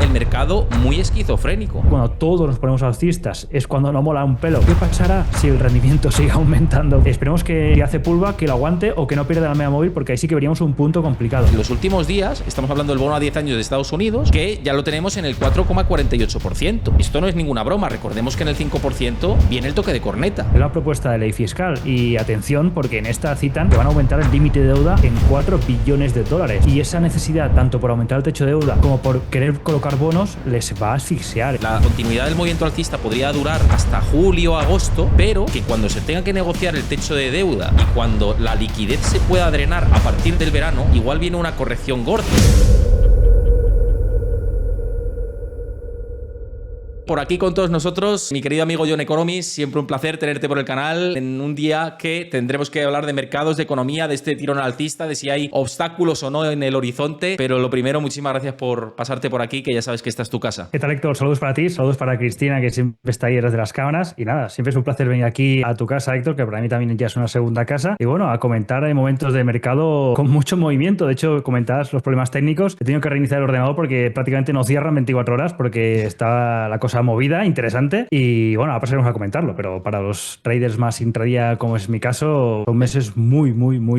el mercado muy esquizofrénico. Cuando todos nos ponemos alcistas es cuando no mola un pelo. ¿Qué pasará si el rendimiento sigue aumentando? Esperemos que hace pulva, que lo aguante o que no pierda la media móvil, porque ahí sí que veríamos un punto complicado. En los últimos días, estamos hablando del bono a 10 años de Estados Unidos, que ya lo tenemos en el 4,48%. Esto no es ninguna broma, recordemos que en el 5% viene el toque de corneta. Es la propuesta de ley fiscal y atención, porque en esta citan que van a aumentar el límite de deuda en 4 billones de dólares, y esa necesidad, tanto por aumentar el techo de deuda como por querer colocar bonos, les va a asfixiar. La continuidad del movimiento alcista podría durar hasta julio o agosto, pero que cuando se tenga que negociar el techo de deuda y cuando la liquidez se pueda drenar a partir del verano, igual viene una corrección gorda. Por aquí con todos nosotros, mi querido amigo John Economist, siempre un placer tenerte por el canal en un día que tendremos que hablar de mercados, de economía, de este tirón alcista, de si hay obstáculos o no en el horizonte, pero lo primero, muchísimas gracias por pasarte por aquí, que ya sabes que esta es tu casa. ¿Qué tal, Héctor? Saludos para ti, saludos para Cristina, que siempre está ahí detrás de las cámaras, y nada, siempre es un placer venir aquí a tu casa, Héctor, que para mí también ya es una segunda casa, y bueno, a comentar en momentos de mercado con mucho movimiento. De hecho, comentabas los problemas técnicos, he tenido que reiniciar el ordenador porque prácticamente no cierran 24 horas porque está la cosa movida, interesante, y bueno, ahora pasaremos a comentarlo, pero para los traders más intradía, como es mi caso, son meses muy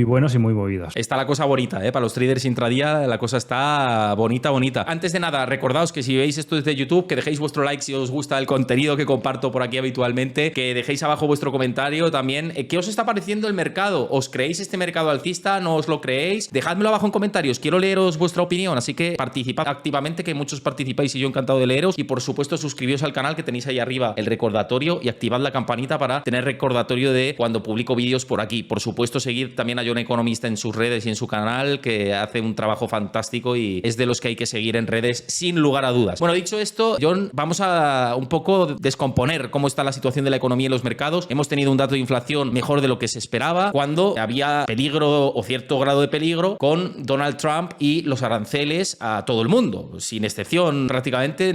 buenos y muy movidos. Está la cosa bonita, para los traders intradía la cosa está bonita. Antes de nada, recordaos que si veis esto desde YouTube, que dejéis vuestro like si os gusta el contenido que comparto por aquí habitualmente, que dejéis abajo vuestro comentario también. ¿Qué os está pareciendo el mercado? ¿Os creéis este mercado alcista? ¿No os lo creéis? Dejádmelo abajo en comentarios, quiero leeros vuestra opinión, así que participad activamente, que muchos participáis y yo encantado de leeros, y por supuesto suscribíos al canal, que tenéis ahí arriba el recordatorio, y activad la campanita para tener recordatorio de cuando publico vídeos por aquí. Por supuesto, seguid también a John Economist en sus redes y en su canal, que hace un trabajo fantástico y es de los que hay que seguir en redes sin lugar a dudas. Bueno, dicho esto, John, vamos a un poco descomponer cómo está la situación de la economía y los mercados. Hemos tenido un dato de inflación mejor de lo que se esperaba, cuando había peligro o cierto grado de peligro con Donald Trump y los aranceles a todo el mundo, sin excepción prácticamente,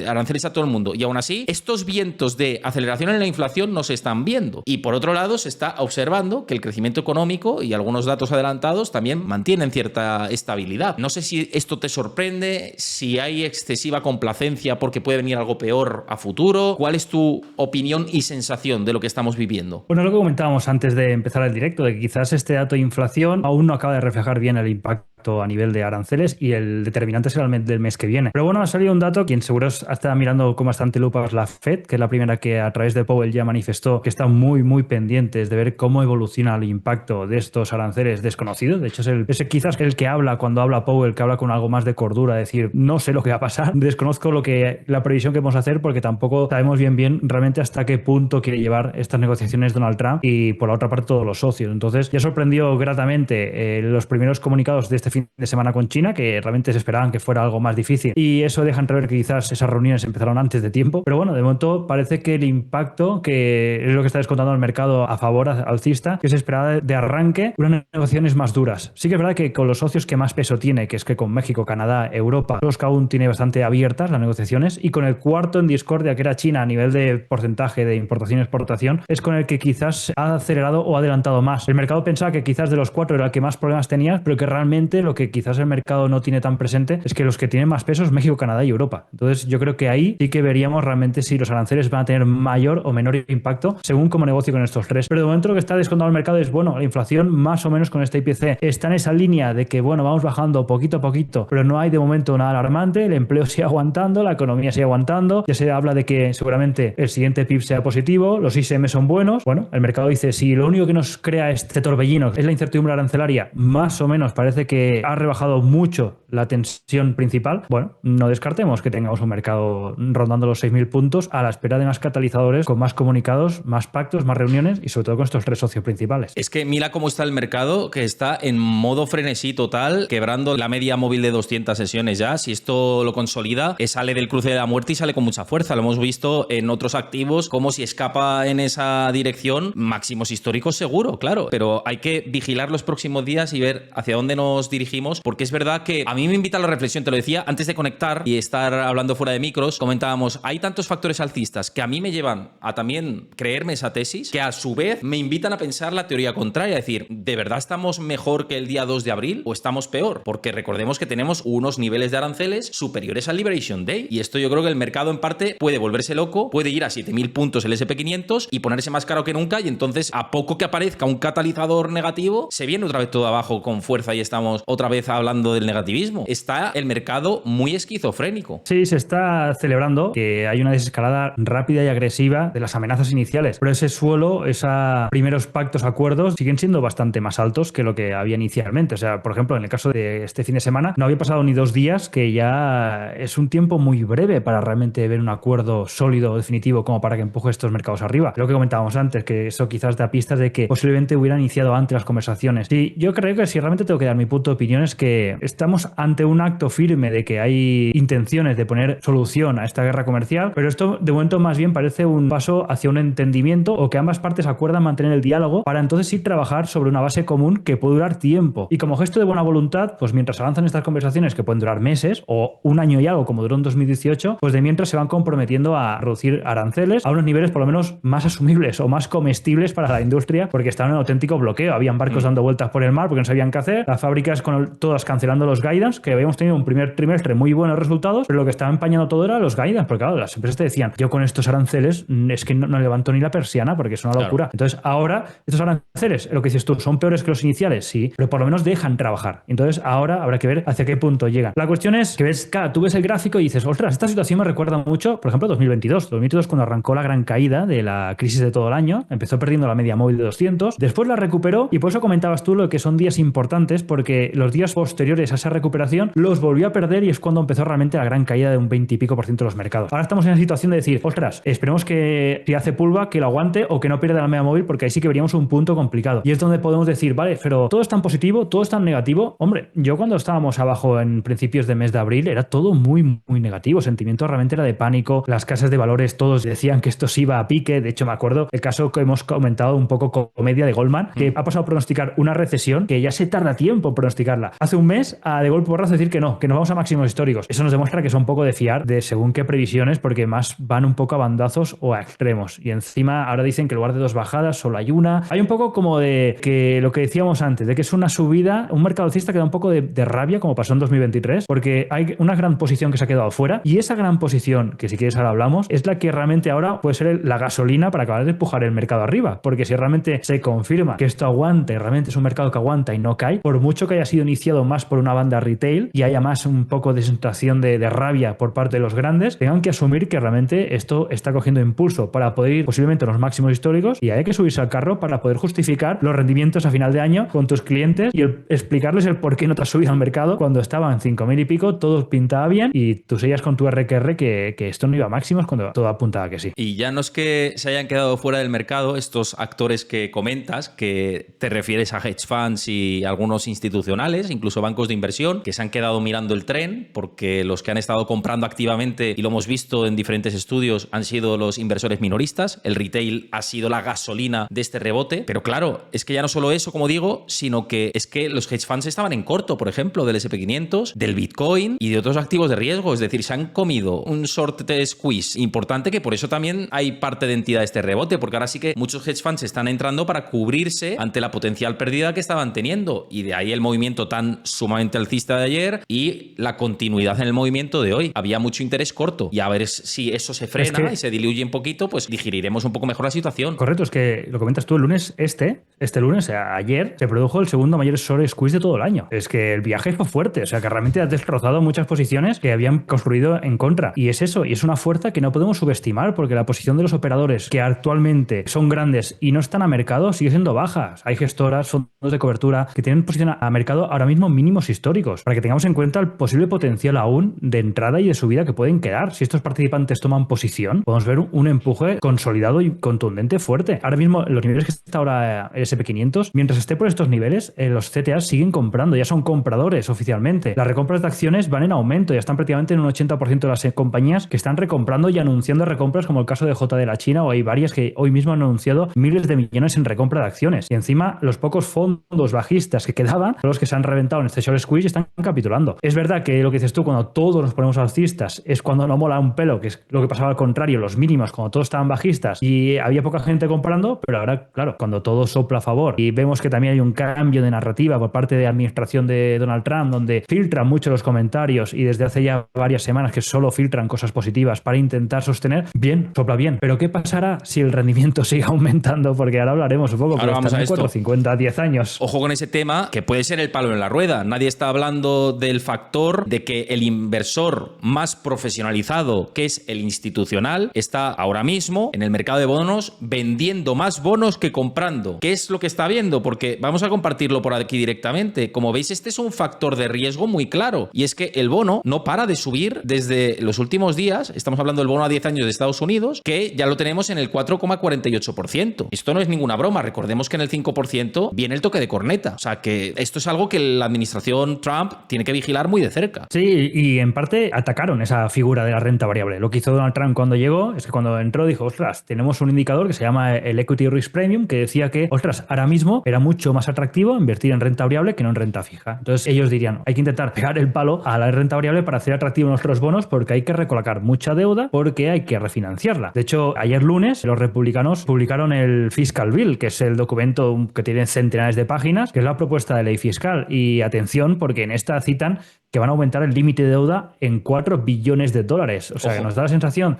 aranceles a todo el mundo. Y aún así, estos vientos de aceleración en la inflación no se están viendo. Y por otro lado, se está observando que el crecimiento económico y algunos datos adelantados también mantienen cierta estabilidad. No sé si esto te sorprende, si hay excesiva complacencia porque puede venir algo peor a futuro. ¿Cuál es tu opinión y sensación de lo que estamos viviendo? Bueno, lo que comentábamos antes de empezar el directo, de que quizás este dato de inflación aún no acaba de reflejar bien el impacto a nivel de aranceles, y el determinante será el del mes que viene. Pero bueno, ha salido un dato, quien seguro está mirando con bastante lupa es la Fed, que es la primera que a través de Powell ya manifestó que están muy pendientes de ver cómo evoluciona el impacto de estos aranceles desconocidos. De hecho, es quizás el que habla cuando habla Powell, que habla con algo más de cordura, decir, no sé lo que va a pasar, desconozco la previsión que vamos a hacer, porque tampoco sabemos bien realmente hasta qué punto quiere llevar estas negociaciones Donald Trump y por la otra parte todos los socios. Entonces ya sorprendió gratamente los primeros comunicados de este fin de semana con China, que realmente se esperaban que fuera algo más difícil, y eso deja entrever que quizás esas reuniones empezaron antes de tiempo. Pero bueno, de momento parece que el impacto, que es lo que está descontando el mercado a favor alcista, que se esperaba de arranque unas negociaciones más duras. Sí que es verdad que con los socios que más peso tiene, que es que con México, Canadá, Europa, los que aún tiene bastante abiertas las negociaciones, y con el cuarto en discordia, que era China, a nivel de porcentaje de importación y exportación, es con el que quizás ha acelerado o adelantado más. El mercado pensaba que quizás de los cuatro era el que más problemas tenía, pero que realmente lo que quizás el mercado no tiene tan presente es que los que tienen más peso es México, Canadá y Europa. Entonces yo creo que ahí sí que veríamos realmente si los aranceles van a tener mayor o menor impacto según cómo negocio con estos tres. Pero de momento lo que está descontando el mercado es, bueno, la inflación más o menos con este IPC está en esa línea de que, bueno, vamos bajando poquito a poquito, pero no hay de momento nada alarmante, el empleo sigue aguantando, la economía sigue aguantando, ya se habla de que seguramente el siguiente PIB sea positivo, los ISM son buenos. Bueno, el mercado dice, si lo único que nos crea este torbellino es la incertidumbre arancelaria, más o menos parece que ha rebajado mucho la tensión principal, bueno, no descartemos que tengamos un mercado rondando los 6.000 puntos a la espera de más catalizadores, con más comunicados, más pactos, más reuniones, y sobre todo con estos tres socios principales. Es que mira cómo está el mercado, que está en modo frenesí total, quebrando la media móvil de 200 sesiones ya. Si esto lo consolida, sale del cruce de la muerte y sale con mucha fuerza. Lo hemos visto en otros activos, como si escapa en esa dirección, máximos históricos seguro, claro, pero hay que vigilar los próximos días y ver hacia dónde nos dirigimos, porque es verdad que a mí me invita a la reflexión, te lo decía antes de conectar y estar hablando fuera de micros, comentábamos, hay tantos factores alcistas que a mí me llevan a también creerme esa tesis, que a su vez me invitan a pensar la teoría contraria, es decir, ¿de verdad estamos mejor que el día 2 de abril o estamos peor? Porque recordemos que tenemos unos niveles de aranceles superiores al Liberation Day, y esto yo creo que el mercado en parte puede volverse loco, puede ir a 7.000 puntos el SP500 y ponerse más caro que nunca, y entonces a poco que aparezca un catalizador negativo, se viene otra vez todo abajo con fuerza y estamos otra vez hablando del negativismo. Está el mercado muy esquizofrénico. Sí, se está celebrando que hay una desescalada rápida y agresiva de las amenazas iniciales, pero ese suelo, esos primeros pactos, acuerdos, siguen siendo bastante más altos que lo que había inicialmente. O sea, por ejemplo, en el caso de este fin de semana, no había pasado ni 2 días, que ya es un tiempo muy breve para realmente ver un acuerdo sólido, definitivo, como para que empuje estos mercados arriba. Lo que comentábamos antes, que eso quizás da pistas de que posiblemente hubieran iniciado antes las conversaciones. Y yo creo que si realmente tengo que dar mi punto de opinión es que estamos ante un acto firme de que hay intenciones de poner solución a esta guerra comercial, pero esto de momento más bien parece un paso hacia un entendimiento, o que ambas partes acuerdan mantener el diálogo para entonces sí trabajar sobre una base común que puede durar tiempo. Y como gesto de buena voluntad, pues mientras avanzan estas conversaciones, que pueden durar meses o un año y algo como duró en 2018, pues de mientras se van comprometiendo a reducir aranceles a unos niveles por lo menos más asumibles o más comestibles para la industria, porque estaban en auténtico bloqueo. Habían barcos dando vueltas por el mar porque no sabían qué hacer, las fábricas todas cancelando los guidance, que habíamos tenido un primer trimestre muy buenos resultados, pero lo que estaba empañando todo era los guidance, porque claro, las empresas te decían, yo con estos aranceles es que no levanto ni la persiana porque es una locura. Claro. Entonces ahora estos aranceles, lo que dices tú, son peores que los iniciales, sí, pero por lo menos dejan trabajar. Entonces ahora habrá que ver hacia qué punto llegan. La cuestión es que ves, claro, tú ves el gráfico y dices, ostras, esta situación me recuerda mucho, por ejemplo, 2022 cuando arrancó la gran caída de la crisis de todo el año, empezó perdiendo la media móvil de 200, después la recuperó, y por eso comentabas tú lo que son días importantes, porque los días posteriores a esa recuperación los volvió a perder, y es cuando empezó realmente la gran caída de un 20 y pico % de los mercados. Ahora estamos en la situación de decir, ostras, esperemos que si hace pullback, que lo aguante o que no pierda la media móvil, porque ahí sí que veríamos un punto complicado. Y es donde podemos decir, vale, pero todo es tan positivo, todo es tan negativo. Hombre, yo cuando estábamos abajo en principios de mes de abril era todo muy, muy negativo. Sentimiento realmente era de pánico. Las casas de valores todos decían que esto se iba a pique. De hecho, me acuerdo el caso que hemos comentado un poco comedia de Goldman, que ha pasado a pronosticar una recesión que ya se tarda tiempo en pronosticarla. Hace un mes a de golpe porrazo decir que no, que nos vamos a máximos históricos. Eso nos demuestra que son un poco de fiar de según qué previsiones, porque más van un poco a bandazos o a extremos. Y encima ahora dicen que en lugar de 2 bajadas solo hay una. Hay un poco como de que lo que decíamos antes, de que es una subida, un mercado alcista que da un poco de rabia, como pasó en 2023, porque hay una gran posición que se ha quedado fuera, y esa gran posición, que si quieres ahora hablamos, es la que realmente ahora puede ser la gasolina para acabar de empujar el mercado arriba, porque si realmente se confirma que esto aguante, realmente es un mercado que aguanta y no cae, por mucho que haya sido iniciado más por una banda retail y haya más un poco de sensación de rabia por parte de los grandes, tengan que asumir que realmente esto está cogiendo impulso para poder ir posiblemente a los máximos históricos, y hay que subirse al carro para poder justificar los rendimientos a final de año con tus clientes y explicarles el por qué no te has subido al mercado cuando estaban 5.000 y pico, todo pintaba bien y tú seguías con tu RQR que esto no iba a máximos cuando todo apuntaba que sí. Y ya no es que se hayan quedado fuera del mercado estos actores que comentas, que te refieres a hedge funds y algunos institucionales, incluso bancos de inversión, que se han quedado mirando el tren, porque los que han estado comprando activamente, y lo hemos visto en diferentes estudios, han sido los inversores minoristas. El retail ha sido la gasolina de este rebote. Pero claro, es que ya no solo eso, como digo, sino que es que los hedge funds estaban en corto, por ejemplo, del SP500, del Bitcoin y de otros activos de riesgo. Es decir, se han comido un short squeeze importante, que por eso también hay parte de entidad de este rebote, porque ahora sí que muchos hedge funds están entrando para cubrirse ante la potencial pérdida que estaban teniendo, y de ahí el movimiento tan sumamente alcista de ayer y la continuidad en el movimiento de hoy. Había mucho interés corto, y a ver si eso se frena y se diluye un poquito, pues digeriremos un poco mejor la situación. Correcto, es que lo comentas tú, el lunes este lunes, o sea, ayer, se produjo el segundo mayor short squeeze de todo el año. Es que el viaje fue fuerte, o sea, que realmente ha destrozado muchas posiciones que habían construido en contra. Y es eso, y es una fuerza que no podemos subestimar, porque la posición de los operadores que actualmente son grandes y no están a mercado sigue siendo baja. Hay gestoras, fondos de cobertura que tienen posición a mercado ahora mismo mínimos históricos, para que tengamos en cuenta el posible potencial aún de entrada y de subida que pueden quedar. Si estos participantes toman posición, podemos ver un empuje consolidado y contundente fuerte. Ahora mismo, los niveles que está ahora el SP500, mientras esté por estos niveles, los CTAs siguen comprando, ya son compradores oficialmente. Las recompras de acciones van en aumento, ya están prácticamente en un 80% de las compañías que están recomprando y anunciando recompras, como el caso de J de la China, o hay varias que hoy mismo han anunciado miles de millones en recompra de acciones. Y encima, los pocos fondos bajistas que quedaban son los que se han reventado en este short squeeze y están capitulando. Es verdad que lo que dices tú, cuando todos nos ponemos alcistas, es cuando no mola un pelo, que es lo que pasaba al contrario, los mínimos, cuando todos estaban bajistas y había poca gente comprando, pero ahora, claro, cuando todo sopla a favor y vemos que también hay un cambio de narrativa por parte de la administración de Donald Trump, donde filtran mucho los comentarios y desde hace ya varias semanas que solo filtran cosas positivas para intentar sostener, bien, sopla bien. Pero ¿qué pasará si el rendimiento sigue aumentando? Porque ahora hablaremos un poco, Ahora pero vamos están a en esto. 4,50 a 10 años. Ojo con ese tema, que puede ser el palo en la rueda. Nadie está hablando del factor de que el inversor más profesionalizado, que es el institucional, está ahora mismo en el mercado de bonos vendiendo más bonos que comprando. ¿Qué es lo que está viendo? Porque vamos a compartirlo por aquí directamente. Como veis, este es un factor de riesgo muy claro. Y es que el bono no para de subir desde los últimos días. Estamos hablando del bono a 10 años de Estados Unidos, que ya lo tenemos en el 4,48%. Esto no es ninguna broma. Recordemos que en el 5% viene el toque de corneta. O sea que esto es algo que la administración Trump tiene que vigilar muy de cerca. Sí, y en parte atacaron esa figura de la renta variable. Lo que hizo Donald Trump cuando llegó es que cuando entró dijo, ostras, tenemos un indicador que se llama el Equity Risk Premium, que decía que, ostras, ahora mismo era mucho más atractivo invertir en renta variable que no en renta fija. Entonces ellos dirían, hay que intentar pegar el palo a la renta variable para hacer atractivos nuestros bonos porque hay que recolocar mucha deuda porque hay que refinanciarla. De hecho, ayer lunes los republicanos publicaron el Fiscal Bill, que es el documento que tiene centenares de páginas, que es la propuesta de ley fiscal. Y atención, porque en esta citan que van a aumentar el límite de deuda en 4 billones de dólares. O sea, que nos da la sensación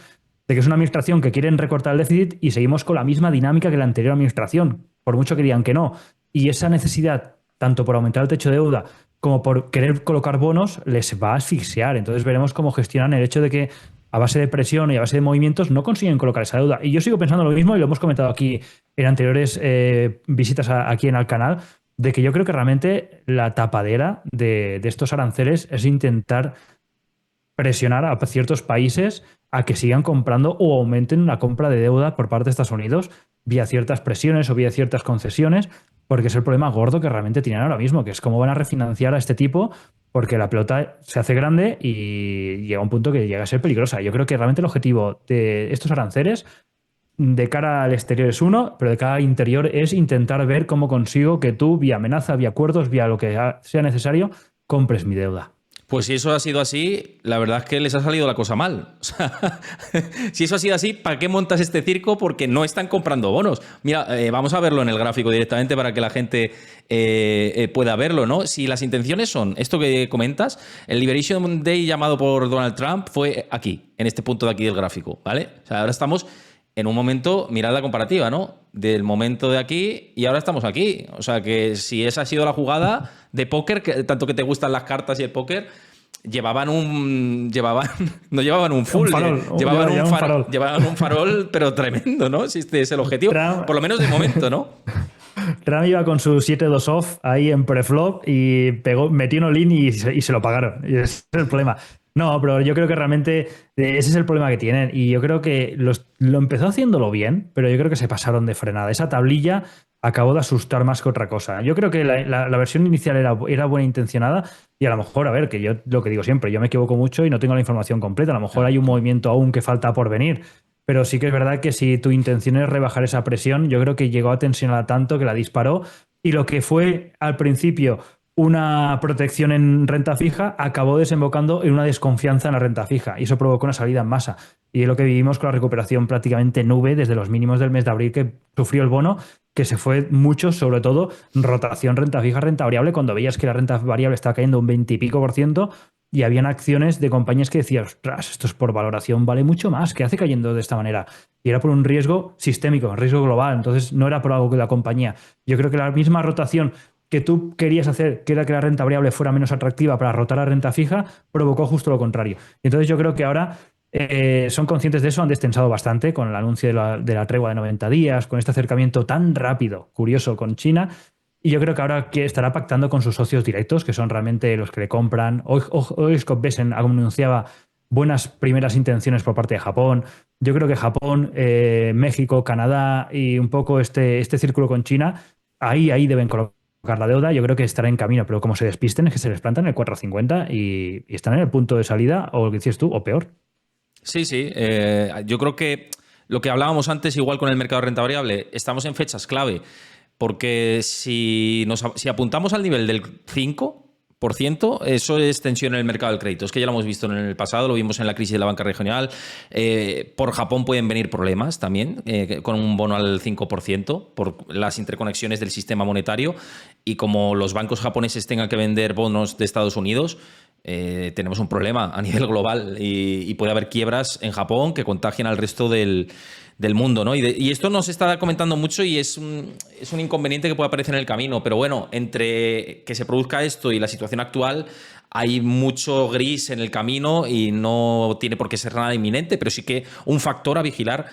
de que es una administración que quieren recortar el déficit y seguimos con la misma dinámica que la anterior administración, por mucho que digan que no. Y esa necesidad, tanto por aumentar el techo de deuda como por querer colocar bonos, les va a asfixiar. Entonces veremos cómo gestionan el hecho de que a base de presión y a base de movimientos no consiguen colocar esa deuda. Y yo sigo pensando lo mismo y lo hemos comentado aquí en anteriores visitas aquí en el canal, de que yo creo que realmente la tapadera de estos aranceles es intentar presionar a ciertos países a que sigan comprando o aumenten la compra de deuda por parte de Estados Unidos vía ciertas presiones o vía ciertas concesiones, porque es el problema gordo que realmente tienen ahora mismo, que es cómo van a refinanciar a este tipo, porque la pelota se hace grande y llega a un punto que llega a ser peligrosa. Yo creo que realmente el objetivo de estos aranceles de cara al exterior es uno, pero de cara al interior es intentar ver cómo consigo que tú, vía amenaza, vía acuerdos, vía lo que sea necesario, compres mi deuda. Pues si eso ha sido así, la verdad es que les ha salido la cosa mal. O sea, si eso ha sido así, ¿para qué montas este circo? Porque no están comprando bonos. Mira, vamos a verlo en el gráfico directamente para que la gente pueda verlo, ¿no? Si las intenciones son esto que comentas, el Liberation Day llamado por Donald Trump fue aquí, en este punto de aquí del gráfico, ¿vale? O sea, ahora estamos en un momento, mirad la comparativa, ¿no? Del momento de aquí y ahora estamos aquí. O sea que si esa ha sido la jugada de póker, que tanto que te gustan las cartas y el póker, no llevaban un full, llevaban un farol, pero tremendo, ¿no? Si este es el objetivo, por lo menos de momento, ¿no? Trump iba con su 7-2 off ahí en preflop y metió un all-in y se lo pagaron. Y ese es el problema. No, pero yo creo que realmente ese es el problema que tienen. Y yo creo que lo empezó haciéndolo bien, pero yo creo que se pasaron de frenada. Esa tablilla acabó de asustar más que otra cosa. Yo creo que la versión inicial era buena intencionada y a lo mejor, a ver, que yo lo que digo siempre, yo me equivoco mucho y no tengo la información completa. A lo mejor hay un movimiento aún que falta por venir. Pero sí que es verdad que si tu intención es rebajar esa presión, yo creo que llegó a tensionarla tanto que la disparó y lo que fue al principio una protección en renta fija acabó desembocando en una desconfianza en la renta fija y eso provocó una salida en masa. Y es lo que vivimos con la recuperación prácticamente nube desde los mínimos del mes de abril que sufrió el bono, que se fue mucho, sobre todo, rotación renta fija, renta variable, cuando veías que la renta variable estaba cayendo un 20 y pico % y habían acciones de compañías que decían, ostras, esto es por valoración, vale mucho más, ¿qué hace cayendo de esta manera? Y era por un riesgo sistémico, un riesgo global, entonces no era por algo que la compañía. Yo creo que la misma rotación que tú querías hacer, que era que la renta variable fuera menos atractiva para rotar a renta fija, provocó justo lo contrario. Entonces yo creo que ahora son conscientes de eso, han destensado bastante con el anuncio de la tregua de 90 días, con este acercamiento tan rápido, curioso, con China. Y yo creo que ahora que estará pactando con sus socios directos, que son realmente los que le compran. Hoy Scott Bessent anunciaba buenas primeras intenciones por parte de Japón. Yo creo que Japón, México, Canadá y un poco este círculo con China, ahí deben colocar la deuda. Yo creo que estará en camino, pero como se despisten es que se les plantan en el 4,50 y están en el punto de salida, o lo que dices tú, o peor. Sí. Yo creo que lo que hablábamos antes, igual con el mercado de renta variable, estamos en fechas clave Porque si apuntamos al nivel del 5%, eso es tensión en el mercado del crédito. Es que ya lo hemos visto en el pasado, lo vimos en la crisis de la banca regional. Por Japón pueden venir problemas también, con un bono al 5%, por las interconexiones del sistema monetario. Y como los bancos japoneses tengan que vender bonos de Estados Unidos, tenemos un problema a nivel global y puede haber quiebras en Japón que contagien al resto del mundo, ¿no? Y esto nos está comentando mucho y es un inconveniente que puede aparecer en el camino, pero bueno, entre que se produzca esto y la situación actual hay mucho gris en el camino y no tiene por qué ser nada inminente, pero sí que un factor a vigilar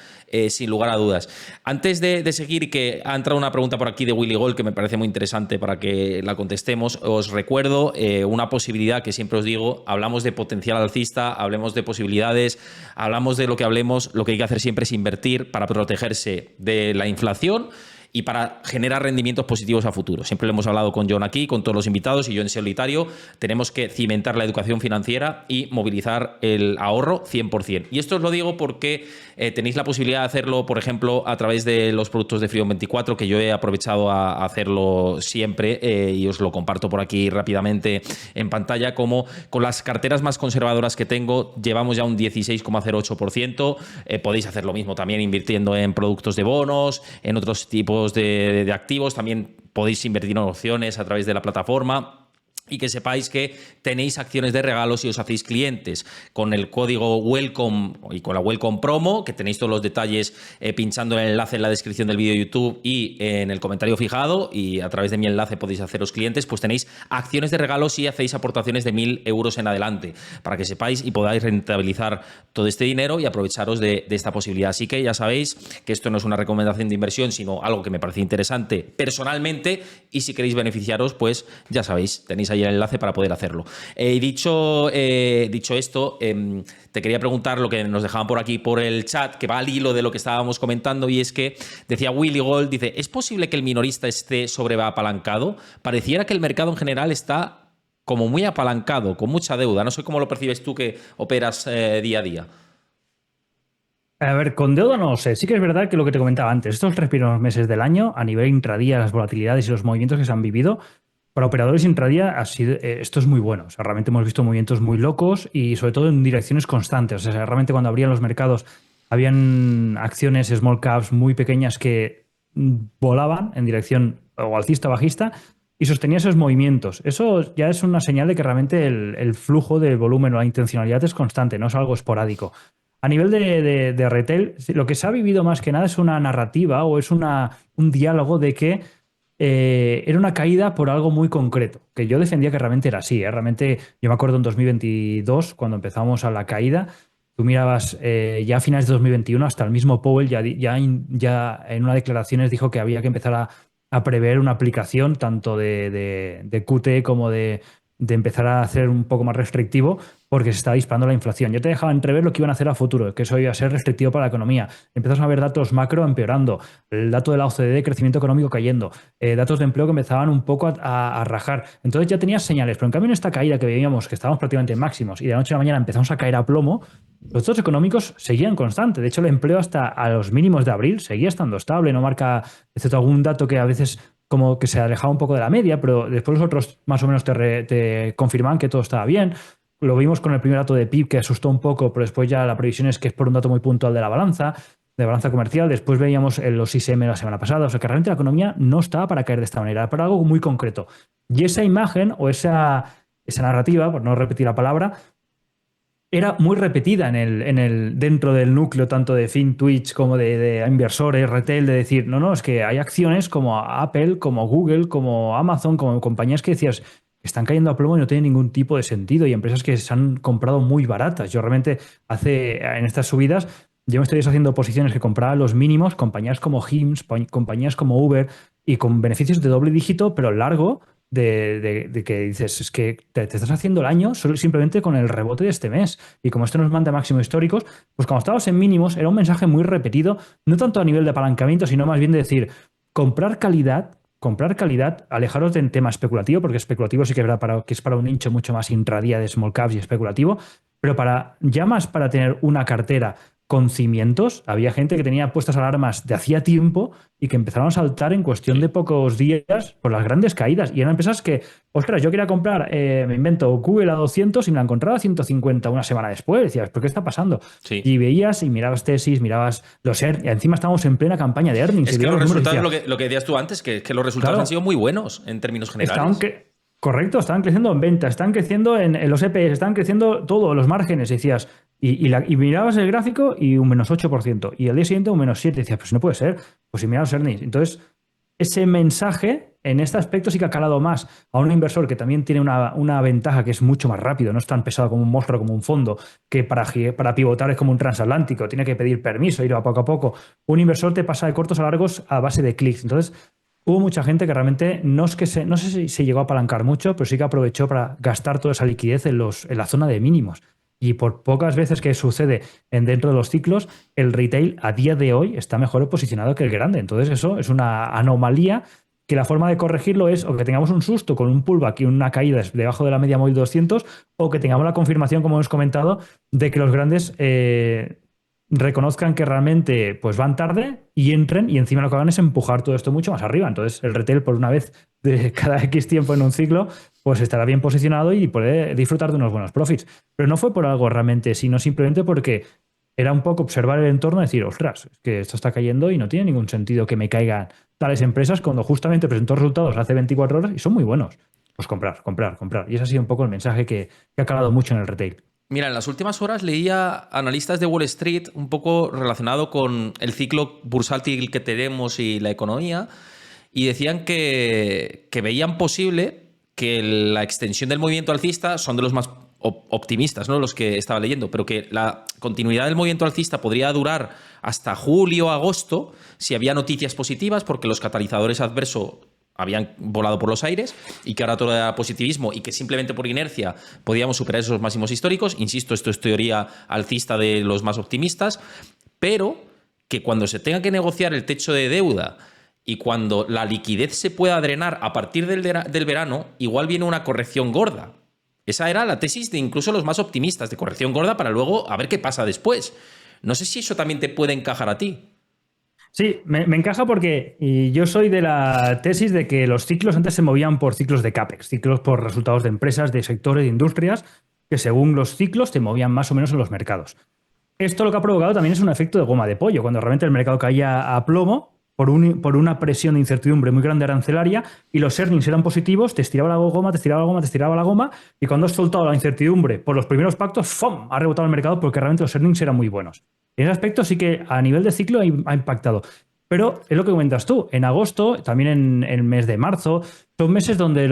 sin lugar a dudas. Antes de seguir, que ha entrado una pregunta por aquí de Willy Gold que me parece muy interesante para que la contestemos, os recuerdo una posibilidad que siempre os digo: hablamos de potencial alcista, hablemos de posibilidades, hablamos de lo que hablemos, lo que hay que hacer siempre es invertir para protegerse de la inflación y para generar rendimientos positivos a futuro. Siempre lo hemos hablado con John aquí, con todos los invitados, y yo en solitario. Tenemos que cimentar la educación financiera y movilizar el ahorro 100%. Y esto os lo digo porque tenéis la posibilidad de hacerlo, por ejemplo, a través de los productos de Freedom24, que yo he aprovechado a hacerlo siempre, y os lo comparto por aquí rápidamente en pantalla, como con las carteras más conservadoras que tengo, llevamos ya un 16,08%. Podéis hacer lo mismo también invirtiendo en productos de bonos, en otros tipos de activos. También podéis invertir en opciones a través de la plataforma. Y que sepáis que tenéis acciones de regalo si os hacéis clientes con el código WELCOME y con la WELCOME promo, que tenéis todos los detalles pinchando en el enlace en la descripción del vídeo de YouTube y en el comentario fijado, y a través de mi enlace podéis haceros clientes. Pues tenéis acciones de regalo si hacéis aportaciones de 1.000 euros en adelante, para que sepáis y podáis rentabilizar todo este dinero y aprovecharos de esta posibilidad. Así que ya sabéis que esto no es una recomendación de inversión, sino algo que me parece interesante personalmente, y si queréis beneficiaros, pues ya sabéis, tenéis ahí el enlace para poder hacerlo. Dicho esto, te quería preguntar lo que nos dejaban por aquí por el chat, que va al hilo de lo que estábamos comentando, y es que decía Willy Gold, dice: ¿es posible que el minorista esté sobreapalancado? Pareciera que el mercado en general está como muy apalancado, con mucha deuda. No sé cómo lo percibes tú, que operas día a día. A ver, con deuda no lo sé. Sí que es verdad que lo que te comentaba antes, estos 3 primeros meses del año, a nivel intradía, las volatilidades y los movimientos que se han vivido, para operadores intradía esto es muy bueno. O sea, realmente hemos visto movimientos muy locos y sobre todo en direcciones constantes. O sea, realmente cuando abrían los mercados habían acciones small caps muy pequeñas que volaban en dirección o alcista o bajista y sostenían esos movimientos. Eso ya es una señal de que realmente el flujo de volumen o la intencionalidad es constante, no es algo esporádico. A nivel de retail, lo que se ha vivido más que nada es una narrativa o es un diálogo de que era una caída por algo muy concreto, que yo defendía que realmente era así. Realmente, yo me acuerdo en 2022, cuando empezamos a la caída, tú mirabas ya a finales de 2021, hasta el mismo Powell ya en una declaraciones dijo que había que empezar a prever una aplicación tanto de QT como de empezar a hacer un poco más restrictivo, porque se está disparando la inflación. Yo te dejaba entrever lo que iban a hacer a futuro, que eso iba a ser restrictivo para la economía. Empezamos a ver datos macro empeorando, el dato de la OCDE de crecimiento económico cayendo, datos de empleo que empezaban un poco a rajar. Entonces ya tenías señales, pero en cambio en esta caída que veíamos, que estábamos prácticamente en máximos y de la noche a la mañana empezamos a caer a plomo, los datos económicos seguían constantes. De hecho, el empleo hasta a los mínimos de abril seguía estando estable, no marca, excepto algún dato que a veces como que se alejaba un poco de la media, pero después los otros más o menos te confirman que todo estaba bien. Lo vimos con el primer dato de PIB, que asustó un poco, pero después ya la previsión es que es por un dato muy puntual de balanza comercial. Después veíamos los ISM la semana pasada. O sea que realmente la economía no estaba para caer de esta manera, para algo muy concreto. Y esa imagen o esa narrativa, por no repetir la palabra, era muy repetida dentro del núcleo tanto de FinTwitch como de inversores, retail, de decir, no, es que hay acciones como Apple, como Google, como Amazon, como compañías que decías que están cayendo a plomo y no tienen ningún tipo de sentido, y empresas que se han comprado muy baratas. Yo realmente en estas subidas yo me estoy deshaciendo posiciones que compraba a los mínimos, compañías como Hims, compañías como Uber, y con beneficios de doble dígito, pero largo, de que dices, es que te estás haciendo el año simplemente con el rebote de este mes. Y como esto nos manda máximos históricos, pues cuando estábamos en mínimos era un mensaje muy repetido, no tanto a nivel de apalancamiento, sino más bien de decir, comprar calidad, alejaros del tema especulativo, porque especulativo sí que es verdad que es para un nicho mucho más intradía de small caps y especulativo, pero para tener una cartera con cimientos. Había gente que tenía puestas alarmas de hacía tiempo y que empezaron a saltar en cuestión de pocos días por las grandes caídas. Y eran empresas que, ostras, yo quería comprar, me invento, Google a 200 y me la encontraba a 150 una semana después. Decías, ¿pero qué está pasando? Sí. Y veías y mirabas tesis, mirabas los earnings. Encima estábamos en plena campaña de earnings. Es y que veías los números y resultados, decías, lo que decías tú antes, que los resultados claro, han sido muy buenos en términos generales. correcto, estaban creciendo en ventas, estaban creciendo en los EPS, estaban creciendo todo, los márgenes. Decías, y mirabas el gráfico y un -8%. Y al día siguiente un -7%. Decías, pues no puede ser. Pues si mirabas earnings. Entonces, ese mensaje en este aspecto sí que ha calado más a un inversor que también tiene una ventaja que es mucho más rápido, no es tan pesado como un monstruo, como un fondo, que para pivotar es como un transatlántico, tiene que pedir permiso, ir a poco. Un inversor te pasa de cortos a largos a base de clics. Entonces, hubo mucha gente que realmente no sé si se llegó a apalancar mucho, pero sí que aprovechó para gastar toda esa liquidez en la zona de mínimos. Y por pocas veces que sucede dentro de los ciclos, el retail a día de hoy está mejor posicionado que el grande. Entonces eso es una anomalía que la forma de corregirlo es o que tengamos un susto con un pullback y una caída debajo de la media móvil 200 o que tengamos la confirmación, como hemos comentado, de que los grandes reconozcan que realmente pues van tarde y entren y encima lo que hagan es empujar todo esto mucho más arriba. Entonces el retail por una vez de cada X tiempo en un ciclo pues estará bien posicionado y puede disfrutar de unos buenos profits. Pero no fue por algo realmente, sino simplemente porque era un poco observar el entorno y decir, ostras, es que esto está cayendo y no tiene ningún sentido que me caigan tales empresas cuando justamente presentó resultados hace 24 horas y son muy buenos. Pues comprar. Y ese ha sido un poco el mensaje que ha calado mucho en el retail. Mira, en las últimas horas leía analistas de Wall Street un poco relacionado con el ciclo bursátil que tenemos y la economía, y decían que veían posible que la extensión del movimiento alcista, son de los más optimistas, ¿no?, los que estaba leyendo, pero que la continuidad del movimiento alcista podría durar hasta julio o agosto si había noticias positivas, porque los catalizadores adversos habían volado por los aires y que ahora todo era positivismo y que simplemente por inercia podíamos superar esos máximos históricos. Insisto, esto es teoría alcista de los más optimistas, pero que cuando se tenga que negociar el techo de deuda y cuando la liquidez se pueda drenar a partir del verano, igual viene una corrección gorda. Esa era la tesis de incluso los más optimistas, de corrección gorda para luego a ver qué pasa después. No sé si eso también te puede encajar a ti. Sí, me encaja porque yo soy de la tesis de que los ciclos antes se movían por ciclos de CAPEX, ciclos por resultados de empresas, de sectores, de industrias, que según los ciclos te movían más o menos en los mercados. Esto lo que ha provocado también es un efecto de goma de pollo, cuando realmente el mercado caía a plomo por una presión de incertidumbre muy grande arancelaria y los earnings eran positivos, te estiraba la goma, te estiraba la goma, te estiraba la goma y cuando has soltado la incertidumbre por los primeros pactos, ¡fum!, ha rebotado el mercado porque realmente los earnings eran muy buenos. En ese aspecto sí que a nivel de ciclo ha impactado. Pero es lo que comentas tú, en agosto, también en el mes de marzo, son meses donde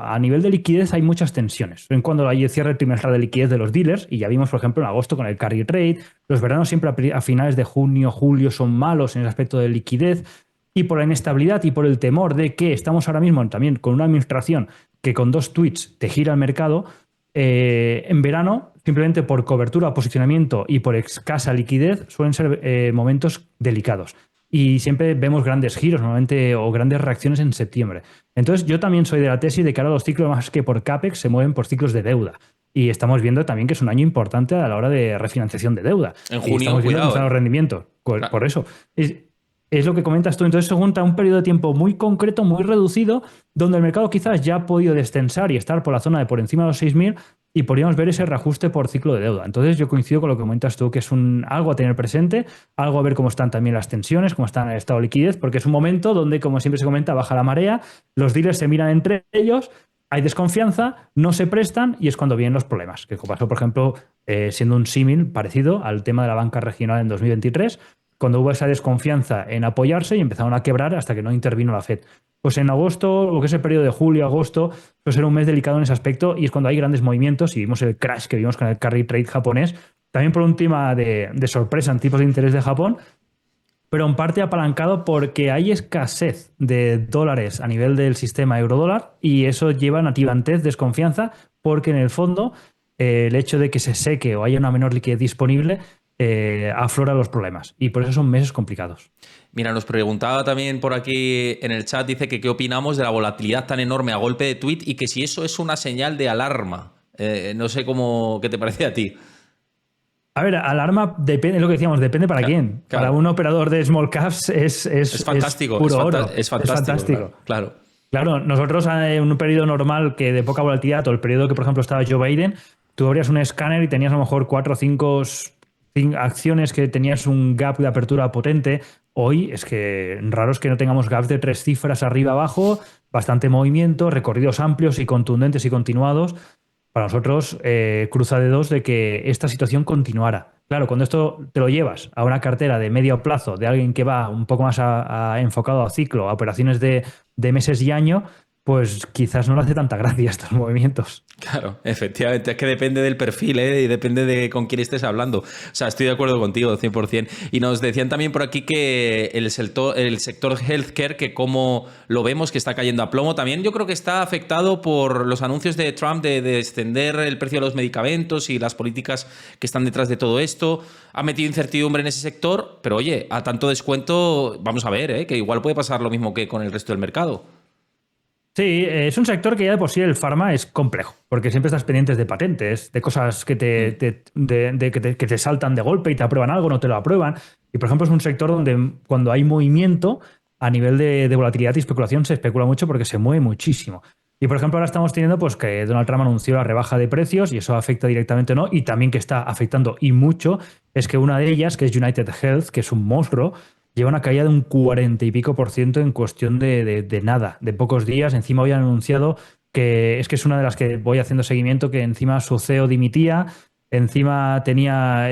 a nivel de liquidez hay muchas tensiones. En cuando hay el cierre trimestral de liquidez de los dealers, y ya vimos, por ejemplo, en agosto con el carry trade, los veranos siempre a finales de junio, julio son malos en el aspecto de liquidez, y por la inestabilidad y por el temor de que estamos ahora mismo también con una administración que con 2 tweets te gira el mercado, en verano, simplemente por cobertura, posicionamiento y por escasa liquidez, suelen ser momentos delicados. Y siempre vemos grandes giros normalmente o grandes reacciones en septiembre. Entonces yo también soy de la tesis de que ahora los ciclos más que por CAPEX se mueven por ciclos de deuda. Y estamos viendo también que es un año importante a la hora de refinanciación de deuda. En Y junio, estamos viendo cuidado. los rendimientos. Por eso. Es lo que comentas tú. Entonces se junta un periodo de tiempo muy concreto, muy reducido, donde el mercado quizás ya ha podido descensar y estar por la zona de por encima de los 6.000 y podríamos ver ese reajuste por ciclo de deuda. Entonces yo coincido con lo que comentas tú, que es algo a tener presente, algo a ver cómo están también las tensiones, cómo está el estado de liquidez, porque es un momento donde, como siempre se comenta, baja la marea, los dealers se miran entre ellos, hay desconfianza, no se prestan y es cuando vienen los problemas. Que pasó, por ejemplo, siendo un símil parecido al tema de la banca regional en 2023, cuando hubo esa desconfianza en apoyarse y empezaron a quebrar hasta que no intervino la Fed. Pues en agosto, lo que es el periodo de julio, agosto, pues era un mes delicado en ese aspecto y es cuando hay grandes movimientos y vimos el crash que vimos con el carry trade japonés, también por un tema de sorpresa en tipos de interés de Japón, pero en parte apalancado porque hay escasez de dólares a nivel del sistema euro-dólar y eso lleva nativantez, desconfianza, porque en el fondo el hecho de que se seque o haya una menor liquidez disponible aflora los problemas y por eso son meses complicados. Mira, nos preguntaba también por aquí en el chat, dice que qué opinamos de la volatilidad tan enorme a golpe de tweet y que si eso es una señal de alarma. No sé qué te parece a ti. A ver, alarma depende, es lo que decíamos, depende para quién. Claro. Para un operador de small caps Es fantástico. es puro oro. Es fantástico. Claro. Claro, nosotros en un periodo normal que de poca volatilidad, o el periodo que, por ejemplo, estaba Joe Biden, tú abrías un escáner y tenías a lo mejor 4 o 5 acciones que tenías un gap de apertura potente. Hoy es que raro es que no tengamos gaps de 3 cifras arriba abajo, bastante movimiento, recorridos amplios y contundentes y continuados. Para nosotros, cruza dedos de que esta situación continuara. Claro, cuando esto te lo llevas a una cartera de medio plazo de alguien que va un poco más enfocado a ciclo, a operaciones de meses y año, pues quizás no le hace tanta gracia estos movimientos. Claro, efectivamente, es que depende del perfil, ¿eh? Y depende de con quién estés hablando. O sea, estoy de acuerdo contigo, 100%. Y nos decían también por aquí que el sector healthcare, que como lo vemos, que está cayendo a plomo, también yo creo que está afectado por los anuncios de Trump de extender el precio de los medicamentos y las políticas que están detrás de todo esto. Ha metido incertidumbre en ese sector, pero oye, a tanto descuento, vamos a ver, ¿eh? Que igual puede pasar lo mismo que con el resto del mercado. Sí, es un sector que ya de por sí el farma es complejo, porque siempre estás pendientes de patentes, de cosas que que te saltan de golpe y te aprueban algo, no te lo aprueban. Y por ejemplo es un sector donde cuando hay movimiento a nivel de volatilidad y especulación se especula mucho porque se mueve muchísimo. Y por ejemplo ahora estamos teniendo pues que Donald Trump anunció la rebaja de precios y eso afecta directamente o no, y también que está afectando y mucho es que una de ellas, que es United Health, que es un monstruo, lleva una caída de un 40 y pico por ciento en cuestión de nada, de pocos días. Encima hoy han anunciado que es una de las que voy haciendo seguimiento, que encima su CEO dimitía, encima tenía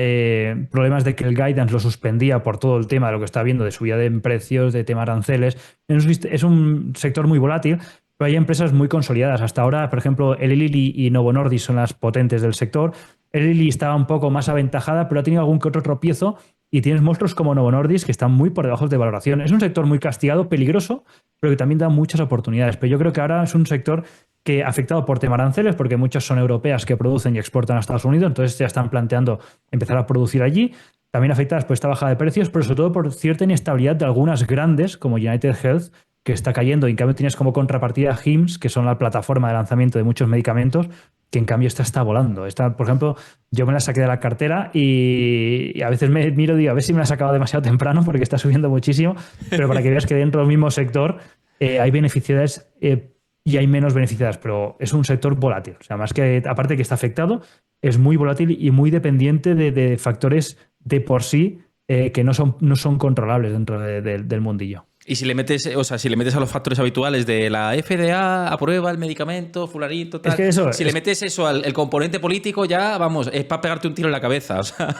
problemas de que el guidance lo suspendía por todo el tema de lo que está viendo de subida de precios, de tema aranceles. Es un sector muy volátil, pero hay empresas muy consolidadas. Hasta ahora, por ejemplo, Eli Lilly y Novo Nordisk son las potentes del sector. Eli Lilly estaba un poco más aventajada, pero ha tenido algún que otro tropiezo. Y tienes monstruos como Novo Nordisk que están muy por debajo de valoración. Es un sector muy castigado, peligroso, pero que también da muchas oportunidades. Pero yo creo que ahora es un sector que afectado por tema aranceles, porque muchas son europeas que producen y exportan a Estados Unidos, entonces ya están planteando empezar a producir allí. También afectadas por esta baja de precios, pero sobre todo por cierta inestabilidad de algunas grandes, como United Health, que está cayendo. Y en cambio tienes como contrapartida Hims, que son la plataforma de lanzamiento de muchos medicamentos, que en cambio está volando. Por ejemplo, yo me la saqué de la cartera y a veces me miro y digo, a ver si me la he sacado demasiado temprano porque está subiendo muchísimo, pero para que veas que dentro del mismo sector hay beneficiadas y hay menos beneficiadas, pero es un sector volátil. O sea, más que, aparte que está afectado, es muy volátil y muy dependiente de factores de por sí que no son controlables dentro del mundillo. Y si le metes, o sea, si le metes a los factores habituales de la FDA, aprueba el medicamento, fulanito, tal. Es que si le metes eso al componente político, ya, vamos, es para pegarte un tiro en la cabeza. O sea,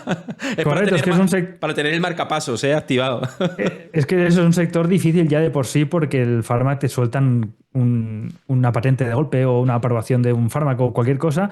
es correcto, para tener el marcapasos activado. Es que eso es un sector difícil ya de por sí, porque el fármaco te sueltan una patente de golpe o una aprobación de un fármaco o cualquier cosa,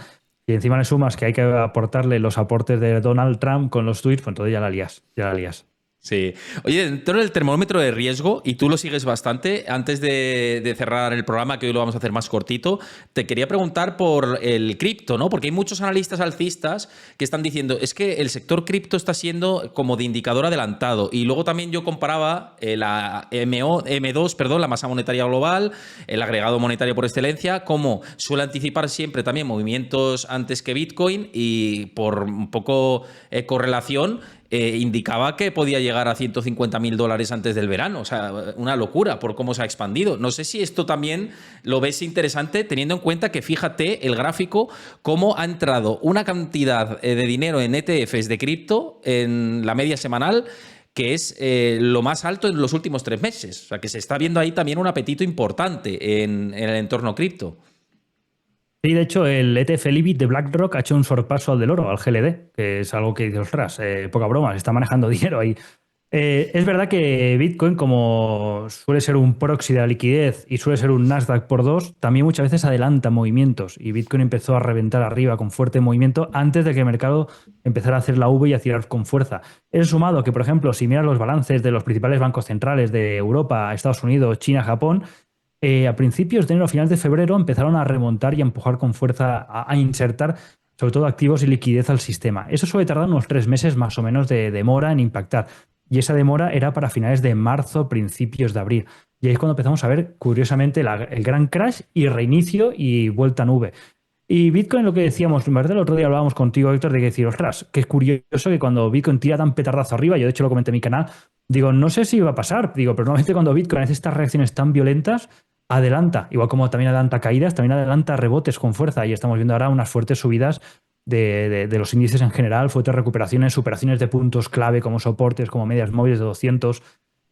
y encima le sumas que hay que aportarle los aportes de Donald Trump con los tweets, pues entonces ya la lías. Sí. Oye, dentro del termómetro de riesgo, y tú lo sigues bastante, antes de cerrar el programa, que hoy lo vamos a hacer más cortito, te quería preguntar por el cripto, ¿no? Porque hay muchos analistas alcistas que están diciendo, es que el sector cripto está siendo como de indicador adelantado. Y luego también yo comparaba la M2, perdón, la masa monetaria global, el agregado monetario por excelencia, como suele anticipar siempre también movimientos antes que Bitcoin y por un poco correlación, indicaba que podía llegar a $150.000 antes del verano. O sea, una locura por cómo se ha expandido. No sé si esto también lo ves interesante, teniendo en cuenta que, fíjate, el gráfico, cómo ha entrado una cantidad de dinero en ETFs de cripto en la media semanal, que es lo más alto en los últimos 3 meses. O sea, que se está viendo ahí también un apetito importante en el entorno cripto. Sí, de hecho, el ETF Libit de BlackRock ha hecho un sorpaso al del oro, al GLD, que es algo que dice, ostras, poca broma, se está manejando dinero ahí. Es verdad que Bitcoin, como suele ser un proxy de la liquidez y suele ser un Nasdaq por 2, también muchas veces adelanta movimientos. Y Bitcoin empezó a reventar arriba con fuerte movimiento antes de que el mercado empezara a hacer la V y a tirar con fuerza. Es sumado que, por ejemplo, si miras los balances de los principales bancos centrales de Europa, Estados Unidos, China, Japón, a principios de enero, a finales de febrero, empezaron a remontar y a empujar con fuerza, a insertar sobre todo activos y liquidez al sistema. Eso suele tardar unos 3 meses más o menos de demora en impactar. Y esa demora era para finales de marzo, principios de abril. Y ahí es cuando empezamos a ver, curiosamente, el gran crash y reinicio y vuelta a nube. Y Bitcoin, lo que decíamos, en verdad el otro día hablábamos contigo, Héctor, de que decir, ostras, qué curioso que cuando Bitcoin tira tan petardazo arriba, yo de hecho lo comenté en mi canal, digo, no sé si va a pasar, digo, pero normalmente cuando Bitcoin hace estas reacciones tan violentas, adelanta, igual como también adelanta caídas, también adelanta rebotes con fuerza y estamos viendo ahora unas fuertes subidas de los índices en general, fuertes recuperaciones, superaciones de puntos clave como soportes, como medias móviles de 200.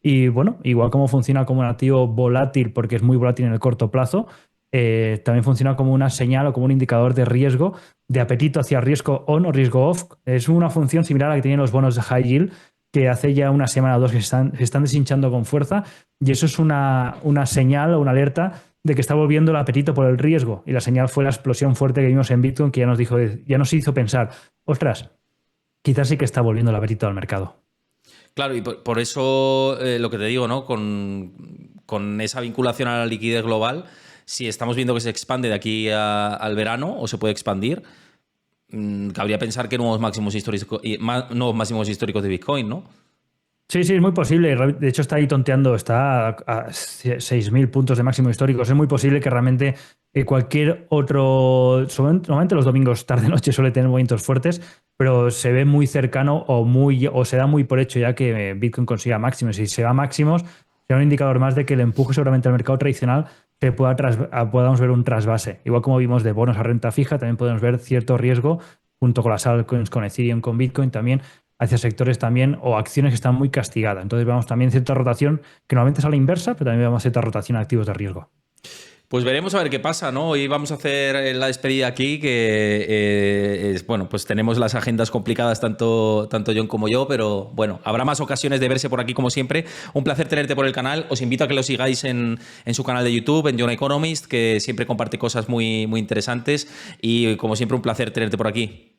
Y bueno, igual como funciona como un activo volátil, porque es muy volátil en el corto plazo, también funciona como una señal o como un indicador de riesgo, de apetito hacia riesgo on o riesgo off. Es una función similar a la que tienen los bonos de high yield, que hace ya una semana o dos que se están deshinchando con fuerza, y eso es una señal o una alerta de que está volviendo el apetito por el riesgo. Y la señal fue la explosión fuerte que vimos en Bitcoin, que ya nos hizo pensar, ostras, quizás sí que está volviendo el apetito al mercado. Claro, y por eso lo que te digo, ¿no? Con esa vinculación a la liquidez global, si estamos viendo que se expande de aquí al verano o se puede expandir, cabría pensar que nuevos máximos históricos de Bitcoin, ¿no? Sí, sí, es muy posible. De hecho, está ahí tonteando, está a 6.000 puntos de máximo históricos. Es muy posible que realmente cualquier otro. Normalmente los domingos tarde-noche suele tener movimientos fuertes, pero se ve muy cercano o se da muy por hecho ya que Bitcoin consiga máximos. Y si se va a máximos, será un indicador más de que el empuje seguramente al mercado tradicional podamos ver un trasvase. Igual como vimos de bonos a renta fija, también podemos ver cierto riesgo junto con las altcoins, con Ethereum, con Bitcoin también hacia sectores también o acciones que están muy castigadas. Entonces vemos también cierta rotación que normalmente es a la inversa, pero también vemos cierta rotación a activos de riesgo. Pues veremos a ver qué pasa, ¿no? Hoy vamos a hacer la despedida aquí, que bueno, pues tenemos las agendas complicadas tanto John como yo, pero bueno, habrá más ocasiones de verse por aquí como siempre. Un placer tenerte por el canal. Os invito a que lo sigáis en su canal de YouTube, en John Economist, que siempre comparte cosas muy, muy interesantes. Y como siempre, un placer tenerte por aquí.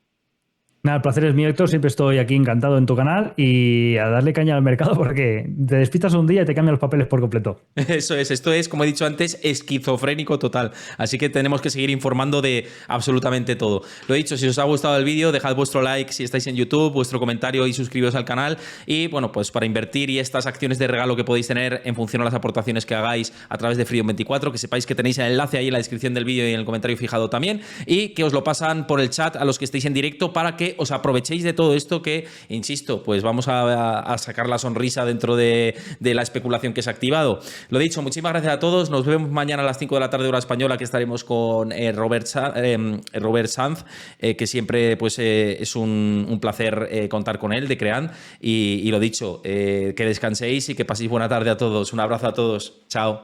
Nada, el placer es mío, Héctor. Siempre estoy aquí encantado en tu canal y a darle caña al mercado porque te despistas un día y te cambian los papeles por completo. Eso es, esto es, como he dicho antes, esquizofrénico total. Así que tenemos que seguir informando de absolutamente todo. Lo he dicho, si os ha gustado el vídeo, dejad vuestro like si estáis en YouTube, vuestro comentario y suscribiros al canal. Y bueno, pues para invertir y estas acciones de regalo que podéis tener en función a las aportaciones que hagáis a través de Freedom24, que sepáis que tenéis el enlace ahí en la descripción del vídeo y en el comentario fijado también. Y que os lo pasan por el chat a los que estéis en directo para que os aprovechéis de todo esto que, insisto, pues vamos a sacar la sonrisa dentro de la especulación que se ha activado. Lo dicho, muchísimas gracias a todos. Nos vemos mañana a las 5 de la tarde hora española, que estaremos con Robert Sanz, que siempre pues, es un placer contar con él, de Crean. Y lo dicho, que descanséis y que paséis buena tarde a todos. Un abrazo a todos. Chao.